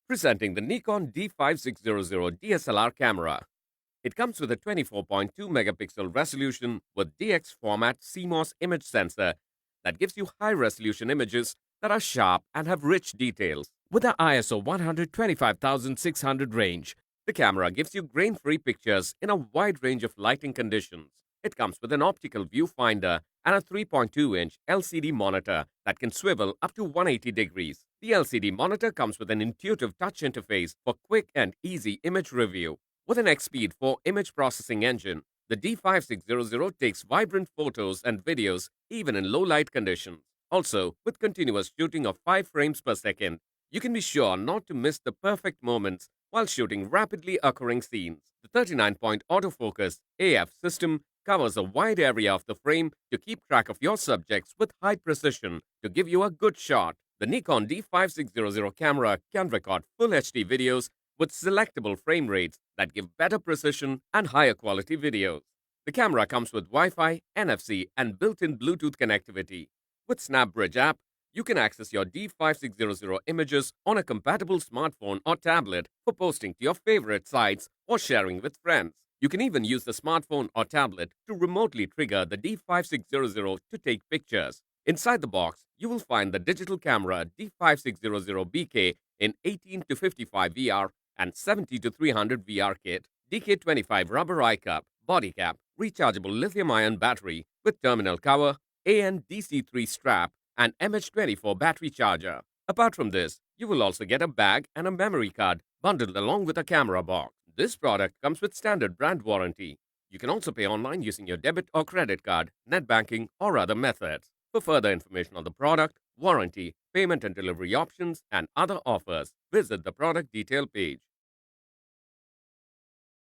Presenting the Nikon D5600 DSLR camera. It comes with a 24.2 megapixel resolution with DX format CMOS image sensor that gives you high resolution images that are sharp and have rich details. With the ISO 125,600 range, the camera gives you grain-free pictures in a wide range of lighting conditions. It comes with an optical viewfinder and a 3.2-inch LCD monitor that can swivel up to 180 degrees. The LCD monitor comes with an intuitive touch interface for quick and easy image review. With an Expeed 4 image processing engine, the D5600 takes vibrant photos and videos even in low light conditions. Also, with continuous shooting of 5 frames per second, you can be sure not to miss the perfect moments while shooting rapidly occurring scenes. The 39-point autofocus AF system covers a wide area of the frame to keep track of your subjects with high precision to give you a good shot. The Nikon D5600 camera can record Full HD videos with selectable frame rates that give better precision and higher quality videos. The camera comes with Wi-Fi, NFC, and built-in Bluetooth connectivity. With SnapBridge app, you can access your D5600 images on a compatible smartphone or tablet for posting to your favorite sites or sharing with friends. You can even use the smartphone or tablet to remotely trigger the D5600 to take pictures. Inside the box, you will find the digital camera D5600BK in 18 to 55 VR and 70 to 300 VR kit, DK25 rubber eye cup, body cap, rechargeable lithium-ion battery with terminal cover, AN-DC3 strap, and MH24 battery charger. Apart from this, you will also get a bag and a memory card bundled along with a camera box. This product comes with standard brand warranty. You can also pay online using your debit or credit card, net banking, or other methods. For further information on the product, warranty, payment and delivery options, and other offers, visit the product detail page.